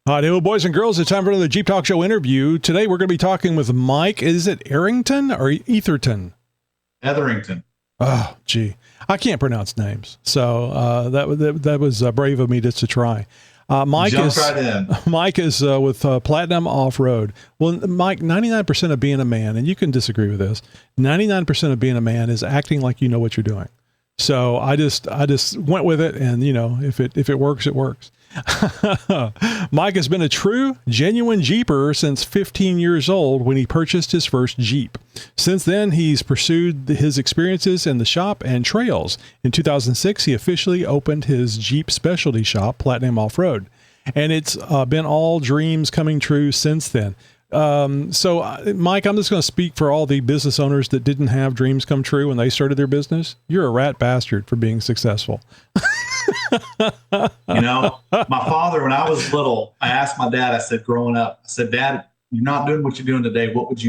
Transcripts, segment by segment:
Hi, hello, boys and girls. It's time for another Jeep Talk Show interview. Today, we're going to be talking with Mike. Is it Etherington or Etherington? Etherington. Oh, gee. I can't pronounce names. So that was brave of me just to try. Mike is with Platinum Off-Road. Well, Mike, 99% of being a man, and you can disagree with this, 99% of being a man is acting like you know what you're doing. So I just went with it, and if it works, it works. Mike has been a true, genuine Jeeper since 15 years old when he purchased his first Jeep. Since then, he's pursued his experiences in the shop and trails. In 2006, he officially opened his Jeep specialty shop, Platinum Off-Road, and it's been all dreams coming true since then. So, Mike, I'm just going to speak for all the business owners that didn't have dreams come true when they started their business. You're a rat bastard for being successful. My father, when I was little, I asked my dad, I said, growing up, I said, Dad, you're not doing what you're doing today. What did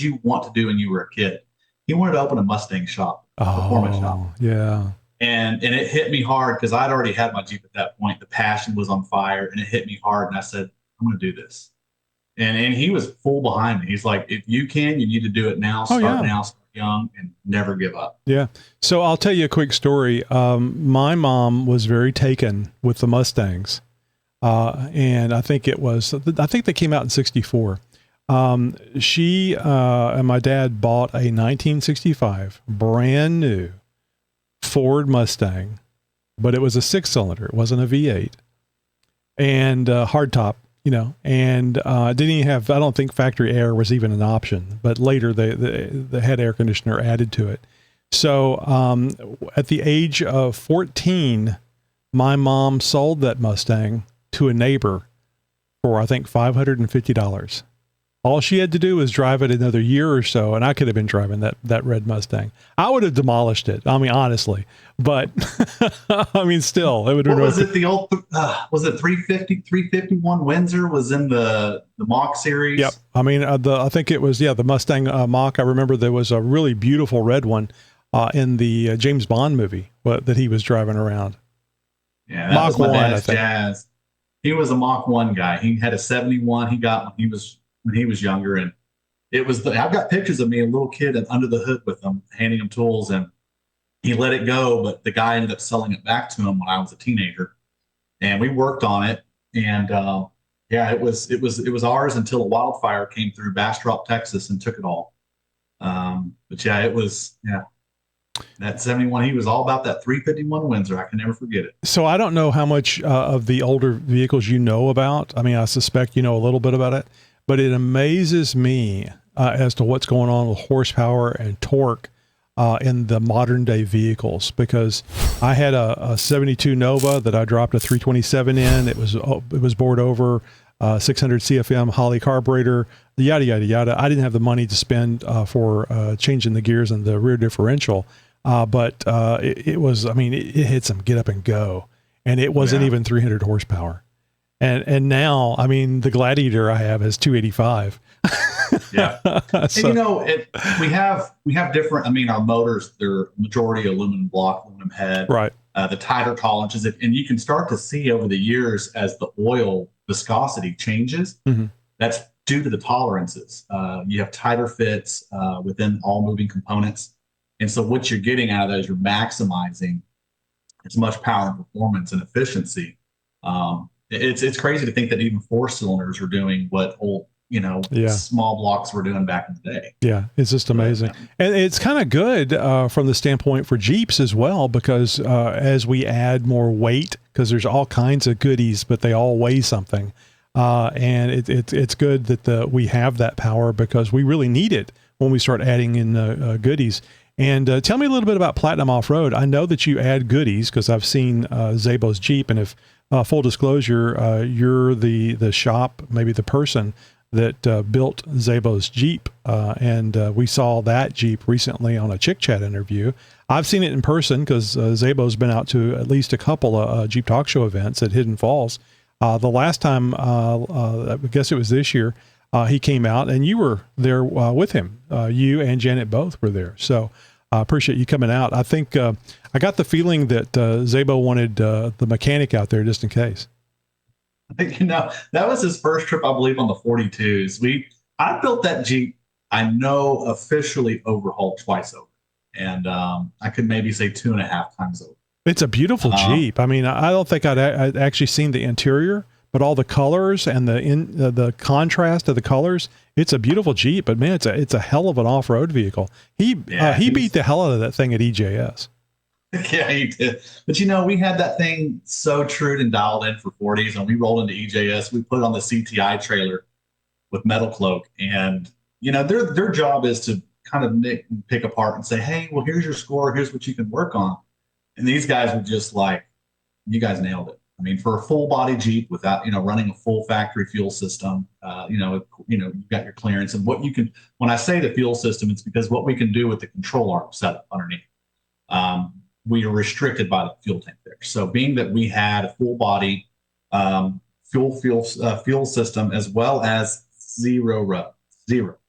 you want to do when you were a kid? He wanted to open a Mustang shop, performance shop. Yeah. And it hit me hard because I'd already had my Jeep at that point. The passion was on fire and it hit me hard. And I said, I'm going to do this. And he was full behind me. He's like, if you can, you need to do it now. Start now, start young, and never give up. Yeah. So I'll tell you a quick story. My mom was very taken with the Mustangs. And I think they came out in 64. She and my dad bought a 1965 brand new Ford Mustang, but it was a 6-cylinder. It wasn't a V8 and hardtop. And didn't even have, I don't think factory air was even an option, but later they had air conditioner added to it. So at the age of 14, my mom sold that Mustang to a neighbor for, I think, $550. All she had to do was drive it another year or so, and I could have been driving that red Mustang. I would have demolished it. I mean, honestly, but I mean, still, it would have been. Was it the old? Was it 351 Windsor? Was in the Mach series? Yep. I mean, I think it was the Mustang Mach. I remember there was a really beautiful red one in the James Bond movie that he was driving around. Yeah, that Mach was my dad's jazz. He was a Mach 1 guy. He had a 71. He got when he was younger, and it was I've got pictures of me, a little kid, and under the hood with him, handing him tools, and he let it go, but the guy ended up selling it back to him when I was a teenager, and we worked on it, and it was ours until a wildfire came through Bastrop, Texas, and took it all. That 71, he was all about that 351 Windsor. I can never forget it. So I don't know how much of the older vehicles you know about. I mean, I suspect you know a little bit about it. But it amazes me as to what's going on with horsepower and torque in the modern day vehicles, because I had a 72 Nova that I dropped a 327 in. It was bored over, 600 CFM Holley carburetor, yada, yada, yada. I didn't have the money to spend for changing the gears and the rear differential. But it was, I mean, it had some get up and go, and it wasn't even 300 horsepower. And now, I mean, the Gladiator I have is 285. Yeah. So, and we have different, I mean, our motors, they're majority aluminum block, aluminum head. Right. The tighter tolerances, and you can start to see over the years as the oil viscosity changes, that's due to the tolerances. You have tighter fits within all moving components. And so what you're getting out of that is you're maximizing as much power and performance and efficiency. It's crazy to think that even 4-cylinders are doing what old, small blocks were doing back in the day. Yeah, it's just amazing. And it's kind of good from the standpoint for Jeeps as well, because as we add more weight, because there's all kinds of goodies, but they all weigh something. And it's good that we have that power, because we really need it when we start adding in goodies. And tell me a little bit about Platinum Off-Road. I know that you add goodies because I've seen Zabo's Jeep, and if full disclosure, you're the shop, maybe the person that built Zabo's Jeep, and we saw that Jeep recently on a Chick Chat interview. I've seen it in person because Zabo's been out to at least a couple of Jeep Talk Show events at Hidden Falls. The last time, I guess it was this year, he came out and you were there with him. You and Janet both were there. So I appreciate you coming out. I think I got the feeling that Zabo wanted the mechanic out there just in case. That was his first trip, I believe, on the 42s. I built that Jeep, I know, officially overhauled twice over. And I could maybe say 2.5 times over. It's a beautiful Jeep. I mean, I don't think I'd actually seen the interior, but all the colors and the contrast of the colors, it's a beautiful Jeep. But man, it's a hell of an off-road vehicle. He beat the hell out of that thing at EJS. Yeah, he did. But we had that thing so true and dialed in for 40s, and we rolled into EJS. We put it on the CTI trailer with Metal Cloak, and their job is to kind of pick apart and say, hey, well, here's your score, here's what you can work on. And these guys were just like, you guys nailed it. I mean, for a full body Jeep without, running a full factory fuel system, you've got your clearance and what you can, when I say the fuel system, it's because what we can do with the control arm setup underneath. We are restricted by the fuel tank there. So being that we had a full body fuel system as well as zero rub.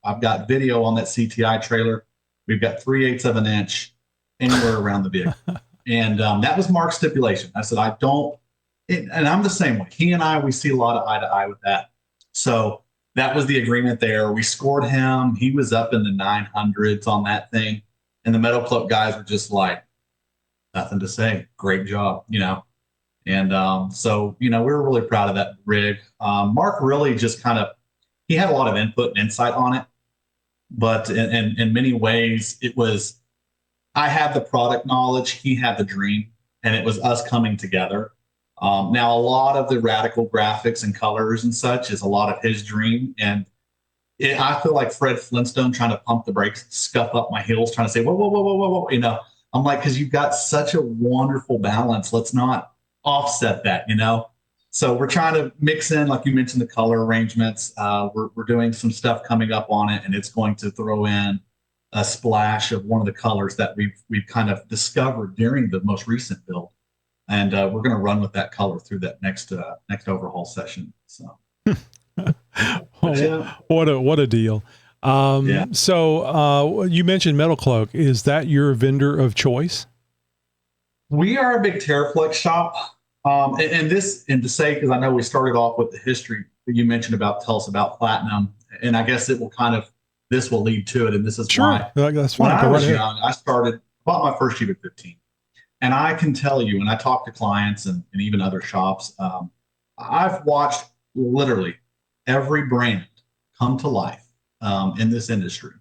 I've got video on that CTI trailer. We've got 3/8 of an inch anywhere around the vehicle. And that was Mark's stipulation. I said, and I'm the same way. He and we see a lot of eye to eye with that. So that was the agreement there. We scored him. He was up in the 900s on that thing. And the Metal Cloak guys were just like, nothing to say. Great job, And so, we were really proud of that rig. Mark really just he had a lot of input and insight on it. But in many ways, I had the product knowledge, he had the dream, and it was us coming together. Now, a lot of the radical graphics and colors and such is a lot of his dream. And I feel like Fred Flintstone trying to pump the brakes, scuff up my heels, trying to say, whoa, whoa, whoa, whoa, whoa, whoa. I'm like, because you've got such a wonderful balance. Let's not offset that, So we're trying to mix in, like you mentioned, the color arrangements. We're doing some stuff coming up on it, and it's going to throw in a splash of one of the colors that we've kind of discovered during the most recent build, and we're going to run with that color through that next overhaul session. So, what a deal! So you mentioned Metal Cloak. Is that your vendor of choice? We are a big Terraflex shop, and to say, because I know we started off with the history that you mentioned tell us about Platinum, and I guess this will lead to it, and this is why. That's fine. When I was young, bought my first Jeep at 15. And I can tell you, when I talk to clients and even other shops, I've watched literally every brand come to life in this industry.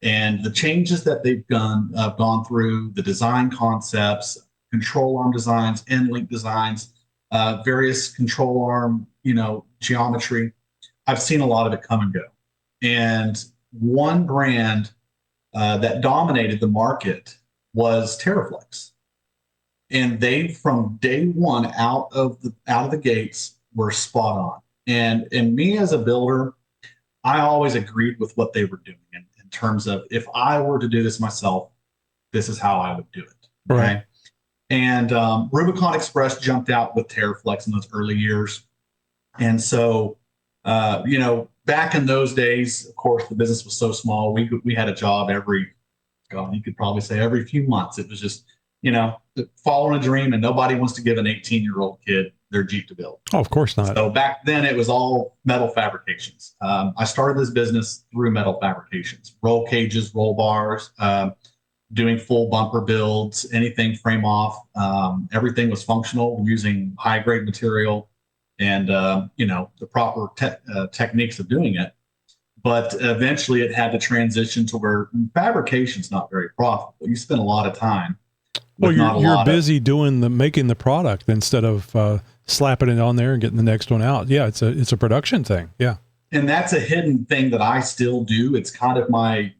And the changes that they've gone through, the design concepts, control arm designs, end link designs, various control arm, geometry. I've seen a lot of it come and go. And one brand that dominated the market was Terraflex, and they, from day one, out of the gates, were spot on. And me as a builder, I always agreed with what they were doing in terms of, if I were to do this myself, this is how I would do it. Okay. Right. And Rubicon Express jumped out with Terraflex in those early years, and so back in those days, of course, the business was so small. We had a job you could probably say every few months. It was just, following a dream, and nobody wants to give an 18-year-old kid their Jeep to build. Oh, of course not. So back then it was all metal fabrications. I started this business through metal fabrications, roll cages, roll bars, doing full bumper builds, anything frame off. Everything was functional, using high grade material and the proper techniques of doing it. But eventually it had to transition to where fabrication's not very profitable. You spend a lot of time. Well, you're busy making the product instead of slapping it on there and getting the next one out. Yeah, it's a production thing. Yeah. And that's a hidden thing that I still do. It's kind of my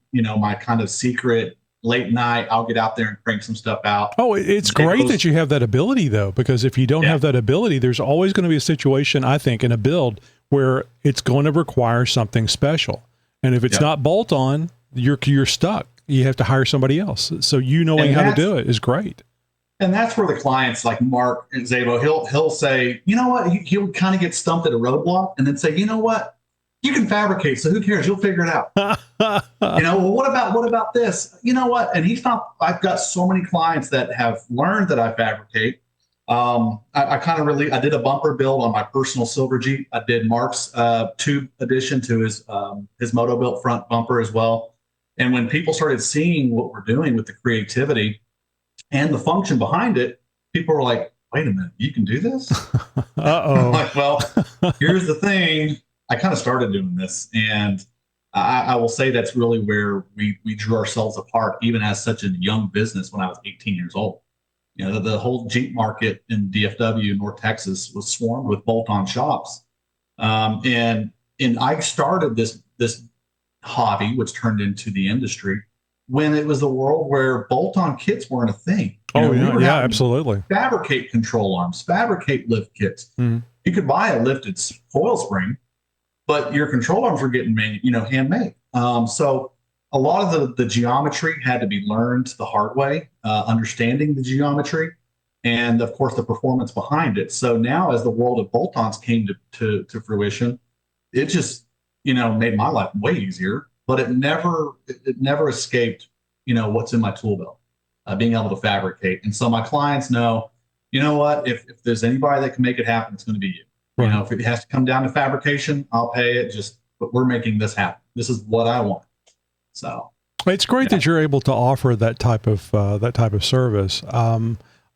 kind of secret. Late night, I'll get out there and crank some stuff out. Oh, it's great that you have that ability, though, because if you don't have that ability, there's always going to be a situation, I think, in a build where it's going to require something special. And if it's not bolt on, you're stuck. You have to hire somebody else. So knowing how to do it is great. And that's where the clients like Mark and Zabo, he'll say, you know what, he'll kind of get stumped at a roadblock and then say, you know what, you can fabricate, so who cares? You'll figure it out. Well, what about this? You know what? And I've got so many clients that have learned that I fabricate. I kind of really, I did a bumper build on my personal silver Jeep. I did Mark's tube addition to his moto built front bumper as well. And when people started seeing what we're doing with the creativity and the function behind it, people were like, wait a minute, you can do this? I'm like, well, here's the thing. I kind of started doing this. And I will say that's really where we drew ourselves apart, even as such a young business when I was 18 years old. You know, the whole Jeep market in DFW, North Texas, was swarmed with bolt-on shops. And I started this hobby, which turned into the industry, when it was a world where bolt-on kits weren't a thing. Yeah, absolutely. Fabricate control arms, fabricate lift kits. Mm. You could buy a lifted coil spring, but your control arms were getting handmade. So a lot of the geometry had to be learned the hard way, understanding the geometry, and of course the performance behind it. So now, as the world of bolt-ons came to fruition, it just made my life way easier. But it never escaped what's in my tool belt, being able to fabricate. And so my clients know, what, if there's anybody that can make it happen, it's going to be you. Right. If it has to come down to fabrication, I'll pay it. But we're making this happen. This is what I want. So it's great that you're able to offer that type of service.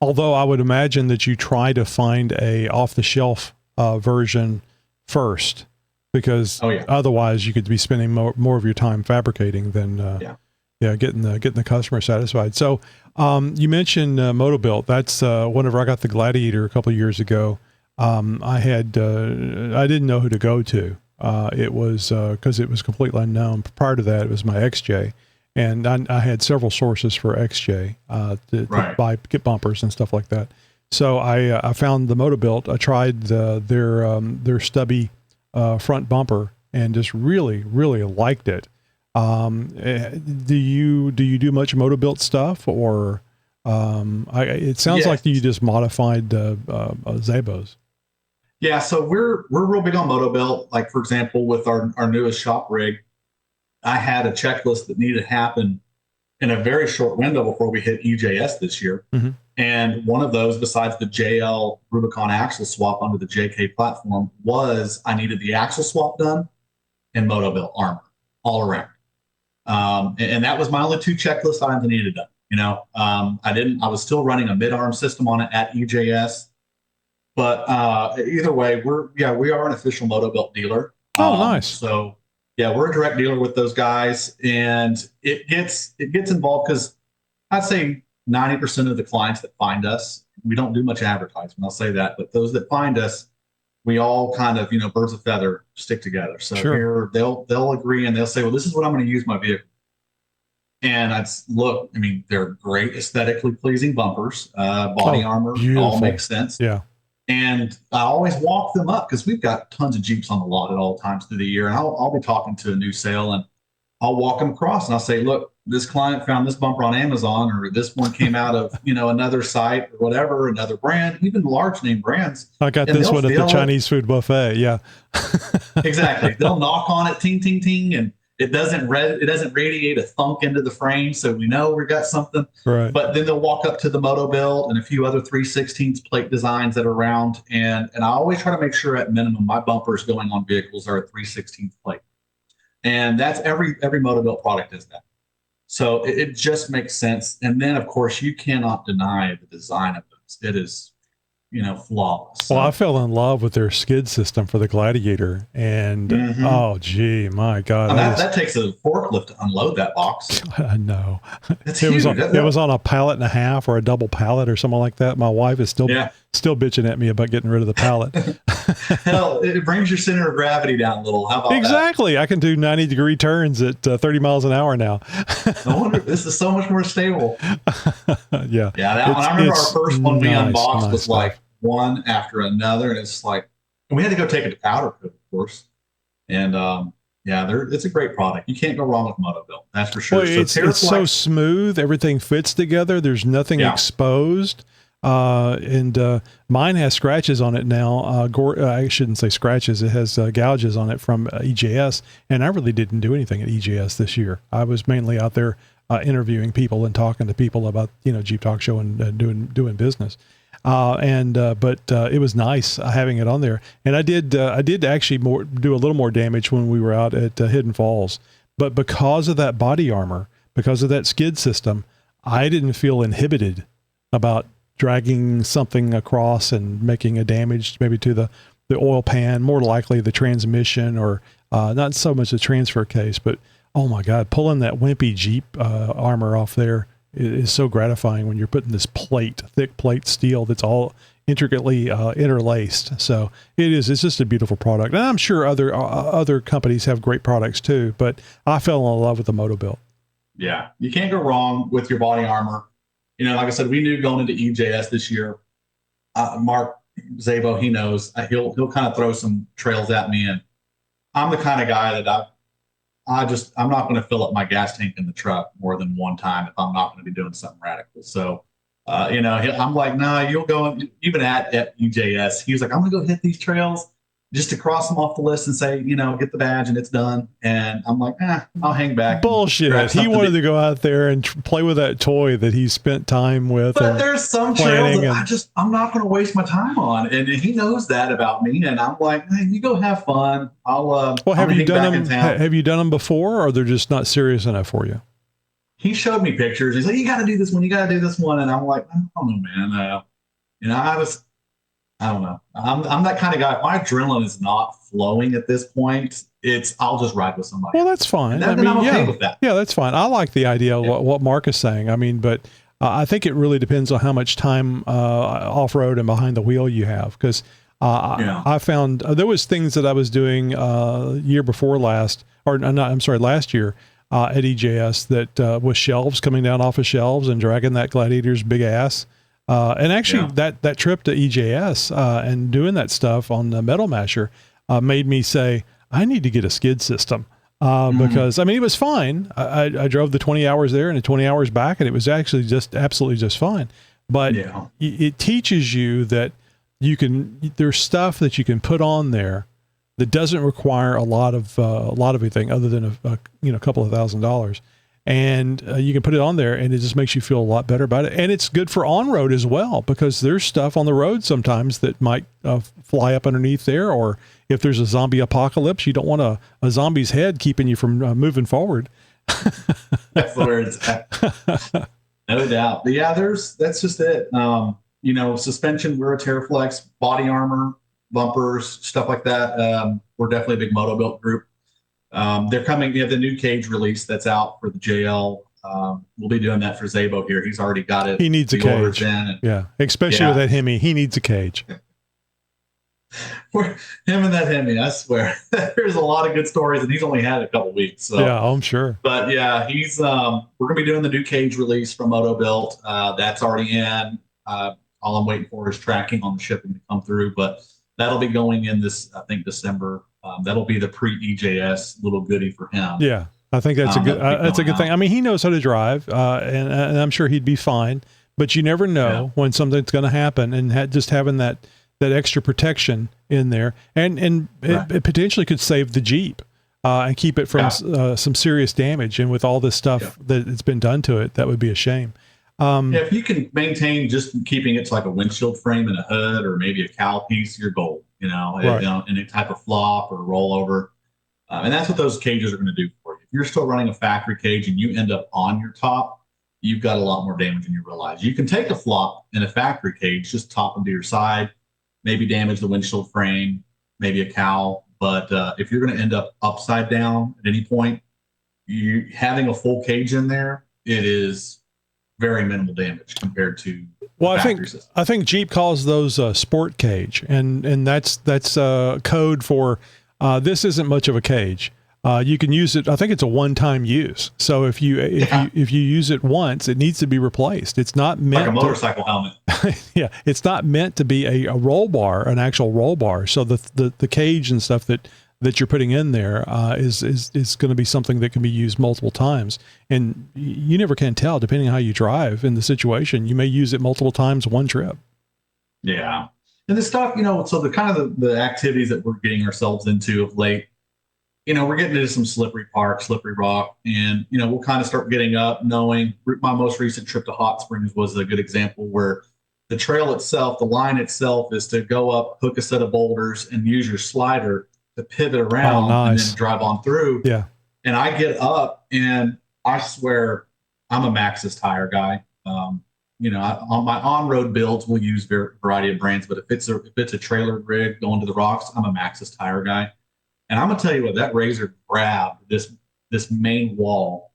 Although I would imagine that you try to find a off the shelf version first, because otherwise you could be spending more of your time fabricating than getting the customer satisfied. So you mentioned Motobuilt. That's whenever I got the Gladiator a couple of years ago. I didn't know who to go to. It was because it was completely unknown. Prior to that, it was my XJ, and I had several sources for XJ to get bumpers and stuff like that. So I found the Motobuilt. I tried their stubby front bumper and just really liked it. Do you do much Motobuilt stuff, or it sounds like you just modified Zabos? Yeah, so we're real big on Motobuilt. Like, for example, with our newest shop rig, I had a checklist that needed to happen in a very short window before we hit EJS this year. Mm-hmm. And one of those, besides the JL Rubicon axle swap under the JK platform, was I needed the axle swap done and Motobuilt armor all around. And that was my only two checklist items I needed done. I was still running a mid-arm system on it at EJS. But either way, we are an official Motobuilt dealer. Oh, nice. So we're a direct dealer with those guys, and it gets involved because I'd say 90% of the clients that find us, we don't do much advertisement. I'll say that, but those that find us, we all kind of birds of feather stick together. So here they'll agree and they'll say, well, this is what I'm going to use my vehicle. And they're great aesthetically pleasing bumpers, body armor, beautiful. All makes sense. Yeah. And I always walk them up because we've got tons of Jeeps on the lot at all times through the year. And I'll be talking to a new sale and I'll walk them across and I'll say, look, this client found this bumper on Amazon, or this one came out of, another site or whatever, another brand, even large name brands. I got this one at the Chinese food buffet. Yeah. Exactly. They'll knock on it, ting, ting, ting. And it doesn't radiate a thunk into the frame, so we know we got something. Right. But then they'll walk up to the Motobuilt and a few other 3/16 plate designs that are around, and I always try to make sure at minimum my bumpers going on vehicles are a 3/16 plate, and that's every Motobuilt product is that. So it just makes sense. And then of course you cannot deny the design of those. It is flawless. Well, I fell in love with their skid system for the Gladiator, and oh, gee, my God, that takes a forklift to unload that box. I know. It's huge. It was on a pallet and a half or a double pallet or something like that. My wife is still bitching at me about getting rid of the pallet. Hell, it brings your center of gravity down a little. How about exactly? That? I can do 90-degree turns at 30 miles an hour now. No wonder this is so much more stable. Yeah. Yeah. That one, I remember our first one we unboxed was like one after another, and it's like, and we had to go take it to powder coat, of course. And it's a great product. You can't go wrong with Motobuilt, that's for sure. Well, it's so smooth. Everything fits together. There's nothing exposed. And mine has scratches on it now. I shouldn't say scratches. It has gouges on it from EJS, and I really didn't do anything at EJS this year. I was mainly out there interviewing people and talking to people about Jeep Talk Show and doing business. But it was nice having it on there. And I did actually do a little more damage when we were out at Hidden Falls, but because of that body armor, because of that skid system, I didn't feel inhibited about dragging something across and making a damage maybe to the oil pan, more likely the transmission, or not so much the transfer case, but oh my God, pulling that wimpy Jeep armor off there is so gratifying when you're putting this thick plate steel that's all intricately interlaced. So it's just a beautiful product. And I'm sure other companies have great products too, but I fell in love with the Moto-Built. Yeah, you can't go wrong with your body armor. Like I said, we knew going into EJS this year, Mark Zabo, he knows he'll kind of throw some trails at me, and I'm the kind of guy that I'm not going to fill up my gas tank in the truck more than one time if I'm not going to be doing something radical. So, I'm like, nah, you'll go. Even at EJS, he was like, I'm going to go hit these trails just to cross them off the list and say, get the badge and it's done. And I'm like, I'll hang back. Bullshit. He wanted to go out there and play with that toy that he spent time with. But there's some trails that I'm not going to waste my time on. And he knows that about me. And I'm like, hey, you go have fun. Have you done them? Have you done them before, or they're just not serious enough for you? He showed me pictures. He's like, you got to do this one. You got to do this one. And I'm like, I don't know, man. I don't know. I'm that kind of guy. If my adrenaline is not flowing at this point, I'll just ride with somebody. Well, that's fine. I'm okay with that. Yeah, that's fine. I like the idea of what Mark is saying. I mean, but I think it really depends on how much time off-road and behind the wheel you have. Because I found there was things that I was doing last year at EJS that was shelves coming down off of shelves and dragging that Gladiator's big ass. And actually that trip to EJS and doing that stuff on the Metal Masher made me say, I need to get a skid system because, it was fine. I drove the 20 hours there and the 20 hours back, and it was actually absolutely just fine. But it teaches you that there's stuff that you can put on there that doesn't require a lot of anything other than a couple of $1,000s. And you can put it on there, and it just makes you feel a lot better about it. And it's good for on-road as well, because there's stuff on the road sometimes that might fly up underneath there. Or if there's a zombie apocalypse, you don't want a zombie's head keeping you from moving forward. That's where it's at. No doubt. But yeah, that's just it. Suspension, we're a Terraflex, body armor, bumpers, stuff like that. We're definitely a big Moto-Built group. They're coming. We have the new cage release that's out for the JL. We'll be doing that for Zabo here. He's already got it. He needs a cage. Especially with that Hemi. He needs a cage. Him and that Hemi, I swear. There's a lot of good stories, and he's only had a couple weeks. So. Yeah, I'm sure. But yeah, he's. We're gonna be doing the new cage release from Moto-Built. That's already in. All I'm waiting for is tracking on the shipping to come through, but that'll be going in this, I think, December. That'll be the pre-EJS little goodie for him. Yeah, I think that's a good thing. He knows how to drive, and I'm sure he'd be fine. But you never know when something's going to happen, and just having that extra protection in there, and it potentially could save the Jeep and keep it from some serious damage. And with all this stuff that it's been done to it, that would be a shame. If you can maintain just keeping it to like a windshield frame and a hood, or maybe a cowl piece, you're gold. Any type of flop or rollover. And that's what those cages are going to do for you. If you're still running a factory cage and you end up on your top, you've got a lot more damage than you realize. You can take a flop in a factory cage, just top them to your side, maybe damage the windshield frame, maybe a cowl. But if you're going to end up upside down at any point, you having a full cage in there, it is very minimal damage compared to. Well, I think Jeep calls those sport cage, and that's code for this isn't much of a cage. You can use it. I think it's a one-time use. So if you use it once, it needs to be replaced. It's not meant like a motorcycle helmet. Yeah, it's not meant to be a roll bar, an actual roll bar. So the cage and stuff that you're putting in there is going to be something that can be used multiple times. And you never can tell, depending on how you drive in the situation. You may use it multiple times one trip. Yeah. And the stuff, so the kind of the activities that we're getting ourselves into of late, we're getting into some slippery park, slippery rock, and, we'll kind of start getting up knowing my most recent trip to Hot Springs was a good example where The trail itself, the line itself, is to go up, hook a set of boulders, and use your slider to pivot Oh, around and then nice. drive on through. Yeah. And I get up, and I swear I'm a Maxxis tire guy. On my on-road builds, we'll use a variety of brands, but if it's a trailer rig going to the rocks, I'm a Maxxis tire guy. And I'm gonna tell you what, that razor grabbed this main wall,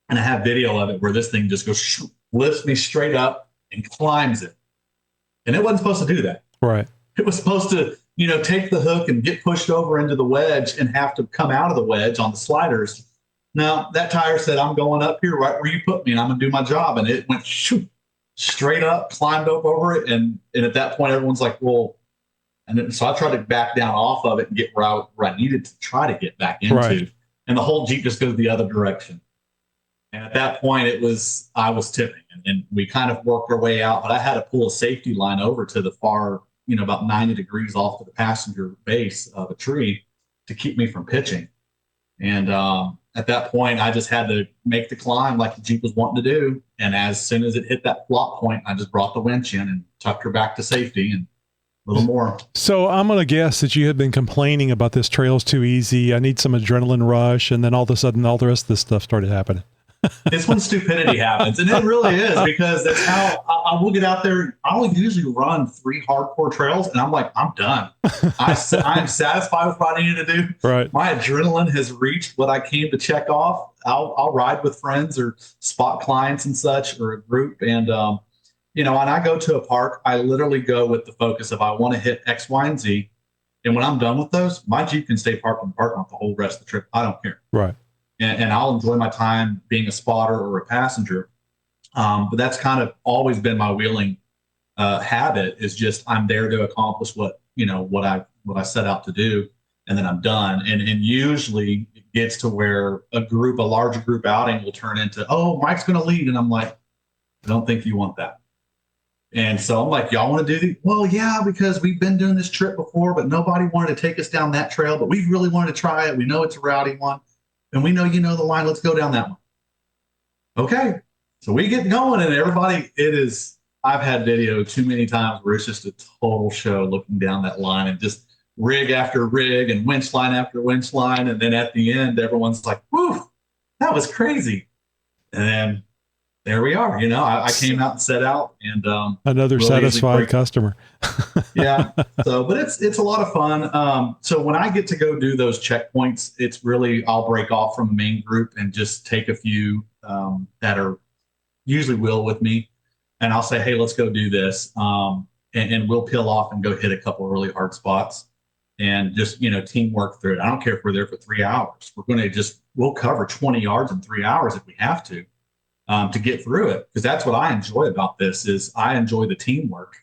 and I have video of it where this thing just goes, lifts me straight up and climbs it. And it wasn't supposed to do that. Right. It was supposed to, take the hook and get pushed over into the wedge and have to come out of the wedge on the sliders. Now, that tire said, I'm going up here right where you put me, and I'm going to do my job. And it went straight up, climbed up over it. And at that point, everyone's like, well, and then, so I tried to back down off of it and get where I needed to try to get back into. Right. And the whole Jeep just goes the other direction. And at that point, I was tipping, and we kind of worked our way out, but I had to pull a safety line over to the far, about 90 degrees off of the passenger base of a tree to keep me from pitching. And at that point, I just had to make the climb like the Jeep was wanting to do. And as soon as it hit that flop point, I just brought the winch in and tucked her back to safety and a little more. So I'm going to guess that you had been complaining about this trail's too easy. I need some adrenaline rush. And then all of a sudden, all the rest of this stuff started happening. It's when stupidity happens, and it really is, because that's how I will get out there. I will usually run 3 hardcore trails, and I'm like, I'm done. I'm satisfied with what I needed to do. Right. My adrenaline has reached what I came to check off. I'll ride with friends or spot clients and such, or a group, and when I go to a park, I literally go with the focus of I want to hit X, Y, and Z, and when I'm done with those, my Jeep can stay parked in the parking lot the whole rest of the trip. I don't care. Right. And I'll enjoy my time being a spotter or a passenger. But that's kind of always been my wheeling habit, is just I'm there to accomplish what I set out to do, and then I'm done. And usually it gets to where a larger group outing will turn into, oh, Mike's going to lead. And I'm like, I don't think you want that. And so I'm like, y'all want to do these? Well, yeah, because we've been doing this trip before, but nobody wanted to take us down that trail, but we really wanted to try it. We know it's a rowdy one. And we know the line. Let's go down that one. Okay. So we get going, and everybody, I've had video too many times where it's just a total show looking down that line, and just rig after rig and winch line after winch line. And then at the end, everyone's like, whew, that was crazy. And then there we are. I came out and set out, and another satisfied customer. Yeah. So, but it's a lot of fun. So when I get to go do those checkpoints, it's really, I'll break off from the main group and just take a few that are usually will with me, and I'll say, hey, let's go do this. And we'll peel off and go hit a couple of really hard spots, and just, teamwork through it. I don't care if we're there for 3 hours. We'll cover 20 yards in 3 hours if we have to get through it. Because that's what I enjoy about this, is I enjoy the teamwork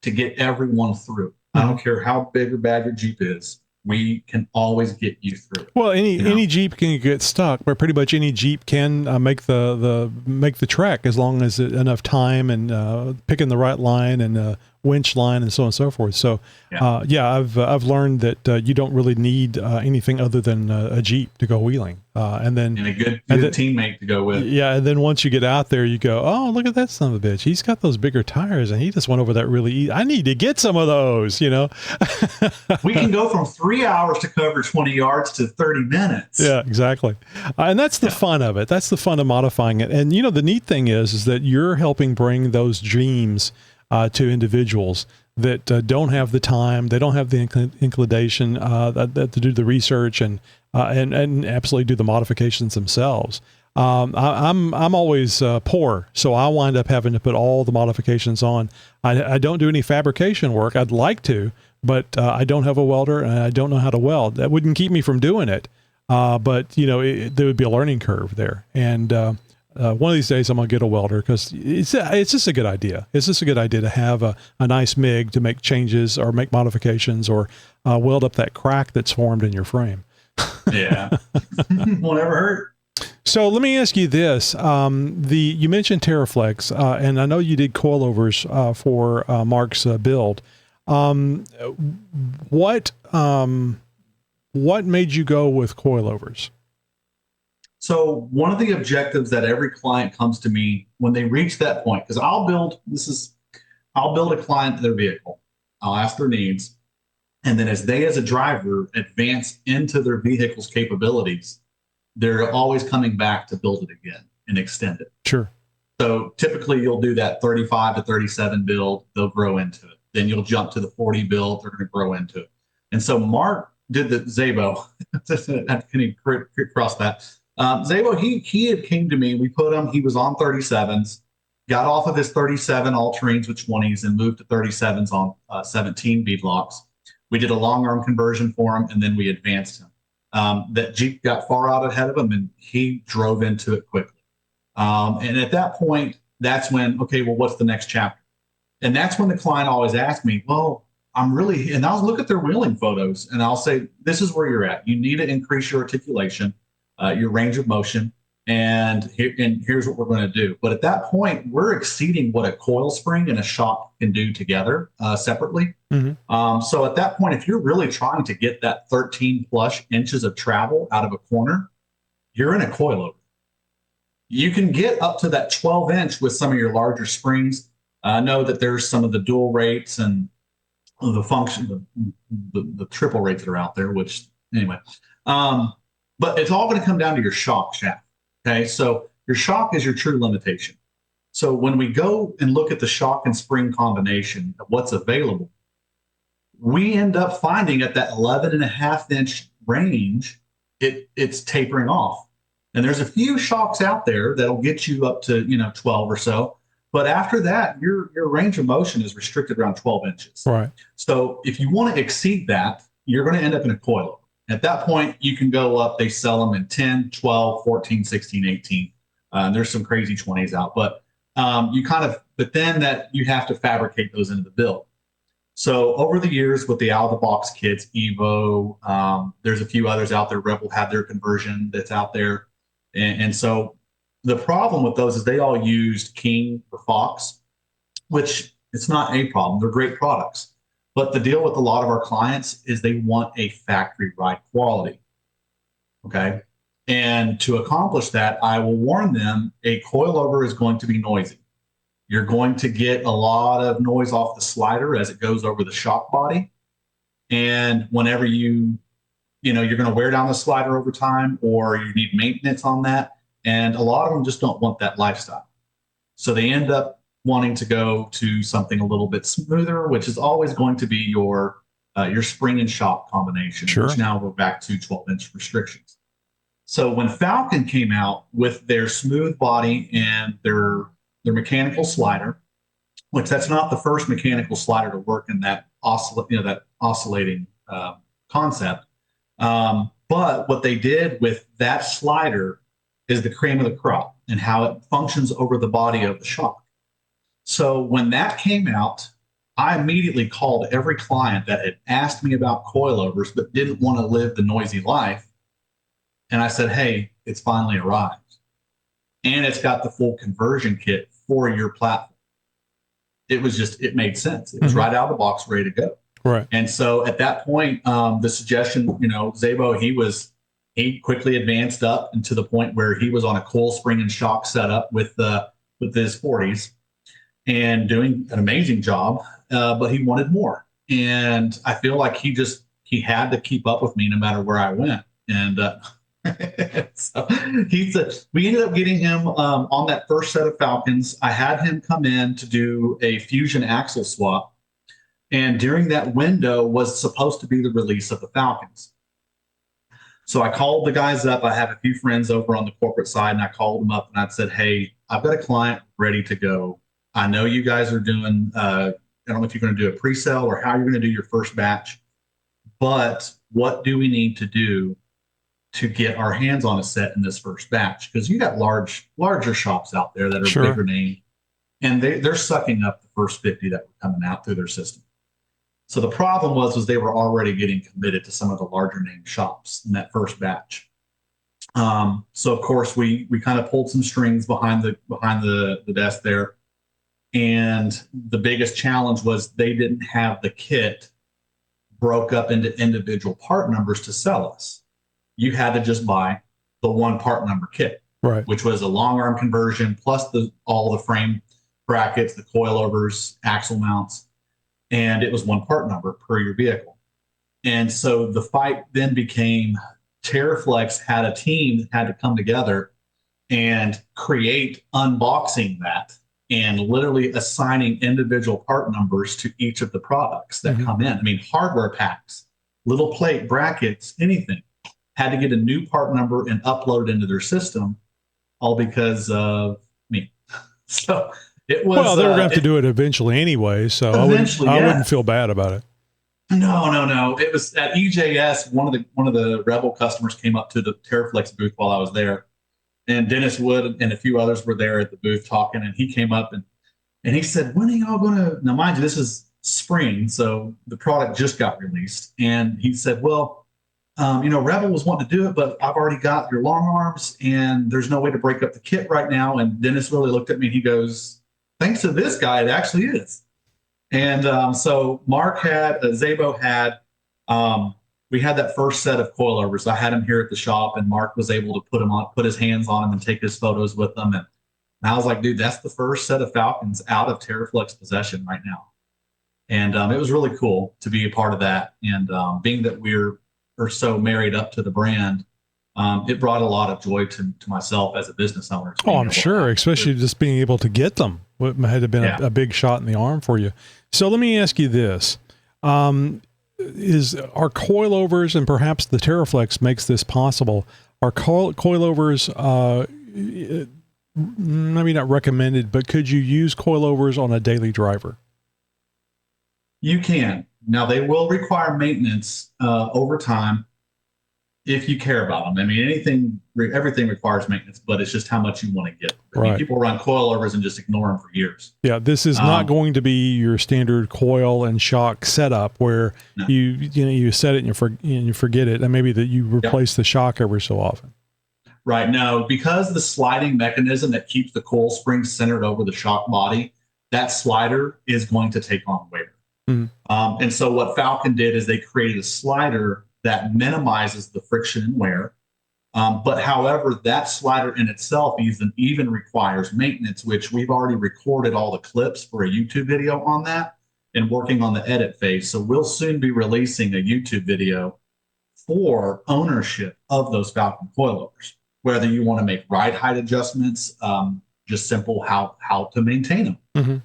to get everyone through. I don't care how big or bad your Jeep is. We can always get you through it. Well, any Jeep can get stuck, but pretty much any Jeep can make the trek, as long as enough time and picking the right line and winch line and so on and so forth. So, I've learned that you don't really need anything other than a Jeep to go wheeling, and a good teammate to go with. Yeah, and then once you get out there, you go, oh, look at that son of a bitch. He's got those bigger tires, and he just went over that really easy. I need to get some of those. We can go from 3 hours to cover 20 yards to 30 minutes. Yeah, exactly. And that's the fun of it. That's the fun of modifying it. And the neat thing is that you're helping bring those dreams to individuals that don't have the time, they don't have the inclination to do the research and absolutely do the modifications themselves. I'm always poor, so I wind up having to put all the modifications on. I don't do any fabrication work. I'd like to, but I don't have a welder, and I don't know how to weld. That wouldn't keep me from doing it. But there would be a learning curve there. And one of these days I'm going to get a welder, because it's just a good idea. It's just a good idea to have a nice MIG to make changes or make modifications or weld up that crack that's formed in your frame. Yeah. Won't ever hurt. So let me ask you this. You mentioned Terraflex, and I know you did coilovers for Mark's build. What made you go with coilovers? So one of the objectives that every client comes to me when they reach that point, because I'll build a client their vehicle. I'll ask their needs. And then as they, as a driver, advance into their vehicle's capabilities, they're always coming back to build it again and extend it. Sure. So typically you'll do that 35 to 37 build, they'll grow into it. Then you'll jump to the 40 build, they're going to grow into it. And so Mark did the Zabo. Can he cross that? Zabo, he had came to me, we put him, he was on 37s, got off of his 37 all-terrains with 20s and moved to 37s on 17 beadlocks. We did a long arm conversion for him, and then we advanced him. That Jeep got far out ahead of him, and he drove into it quickly. And at that point, that's when, okay, well, what's the next chapter? And that's when the client always asks me, well, and I'll look at their wheeling photos, and I'll say, this is where you're at. You need to increase your articulation, your range of motion, and here's what we're going to do. But at that point, we're exceeding what a coil spring and a shock can do together separately. Mm-hmm. So at that point, if you're really trying to get that 13 plus inches of travel out of a corner, you're in a coilover. You can get up to that 12 inch with some of your larger springs. I know that there's some of the dual rates and the function, the triple rates that are out there, which anyway, but it's all going to come down to your shock shaft. Okay, so your shock is your true limitation. So when we go and look at the shock and spring combination of what's available, we end up finding at that 11.5-inch range, it's tapering off. And there's a few shocks out there that'll get you up to 12 or so. But after that, your range of motion is restricted around 12 inches. Right. So if you want to exceed that, you're going to end up in a coilover. At that point, you can go up. They sell them in 10, 12, 14, 16, 18. There's some crazy 20s out. But but then that you have to fabricate those into the build. So over the years with the out-of-the-box kits, Evo, there's a few others out there. Rebel had their conversion that's out there. And so the problem with those is they all used King or Fox, which it's not a problem. They're great products. But the deal with a lot of our clients is they want a factory ride quality. Okay. And to accomplish that, I will warn them a coilover is going to be noisy. You're going to get a lot of noise off the slider as it goes over the shock body. And whenever you're going to wear down the slider over time, or you need maintenance on that. And a lot of them just don't want that lifestyle. So they end up wanting to go to something a little bit smoother, which is always going to be your spring and shock combination, sure. Which now we're back to 12-inch restrictions. So when Falcon came out with their smooth body and their mechanical slider, which that's not the first mechanical slider to work in that oscillating concept. But what they did with that slider is the cream of the crop and how it functions over the body of the shock. So when that came out, I immediately called every client that had asked me about coilovers but didn't want to live the noisy life. And I said, hey, it's finally arrived. And it's got the full conversion kit for your platform. It made sense. It was right out of the box, ready to go. Right. And so at that point, the suggestion, Zabo, he quickly advanced up and to the point where he was on a coil spring and shock setup with his 40s and doing an amazing job, but he wanted more. And I feel like he had to keep up with me no matter where I went. And so we ended up getting him on that first set of Falcons. I had him come in to do a fusion axle swap. And during that window was supposed to be the release of the Falcons. So I called the guys up. I have a few friends over on the corporate side, and I called them up and I said, hey, I've got a client ready to go. I know you guys are doing, I don't know if you're going to do a pre-sale or how you're going to do your first batch, but what do we need to do to get our hands on a set in this first batch? Because you got larger shops out there that are sure. bigger name, and they're sucking up the first 50 that were coming out through their system. So the problem was they were already getting committed to some of the larger name shops in that first batch. So of course we kind of pulled some strings behind the desk there. And the biggest challenge was they didn't have the kit broke up into individual part numbers to sell us. You had to just buy the one part number kit, right? Which was a long arm conversion plus all the frame brackets, the coilovers, axle mounts, and it was one part number per your vehicle. And so the fight then became Terraflex had a team that had to come together and create unboxing that and literally assigning individual part numbers to each of the products that come in. I mean, hardware packs, little plate, brackets, anything had to get a new part number and upload it into their system, all because of me. So it was. Well, they were going to have to do it eventually anyway, so I wouldn't feel bad about it. No. It was at EJS. One of the Rebel customers came up to the Terraflex booth while I was there, and Dennis Wood and a few others were there at the booth talking. And he came up and he said, "When are y'all going to?" Now, mind you, this is spring, so the product just got released. And he said, "Well, Rebel was wanting to do it, but I've already got your long arms, and there's no way to break up the kit right now." And Dennis really looked at me. He goes, "Thanks to this guy, it actually is." And so Mark had, Zabo had, we had that first set of coilovers. I had him here at the shop, and Mark was able to put his hands on them and take his photos with them. And I was like, dude, that's the first set of Falcons out of Terraflex possession right now. And it was really cool to be a part of that. And being that we're so married up to the brand, it brought a lot of joy to myself as a business owner. Oh, I'm sure, especially just being able to get them. It had to have been a big shot in the arm for you. So let me ask you this. Are coilovers, and perhaps the Terraflex makes this possible, are coilovers maybe not recommended, but could you use coilovers on a daily driver? You can. Now, they will require maintenance over time if you care about them. I mean, everything requires maintenance, but it's just how much you want to get. I mean, people run coilovers and just ignore them for years. Yeah, this is not going to be your standard coil and shock setup where you set it and you forget it, and maybe that you replace the shock every so often. Right. No, because the sliding mechanism that keeps the coil spring centered over the shock body, that slider is going to take on wear. And so what Falcon did is they created a slider that minimizes the friction and wear. But however, that slider in itself even requires maintenance, which we've already recorded all the clips for a YouTube video on that and working on the edit phase. So we'll soon be releasing a YouTube video for ownership of those Falcon coilovers, whether you want to make ride height adjustments, just simple how to maintain them.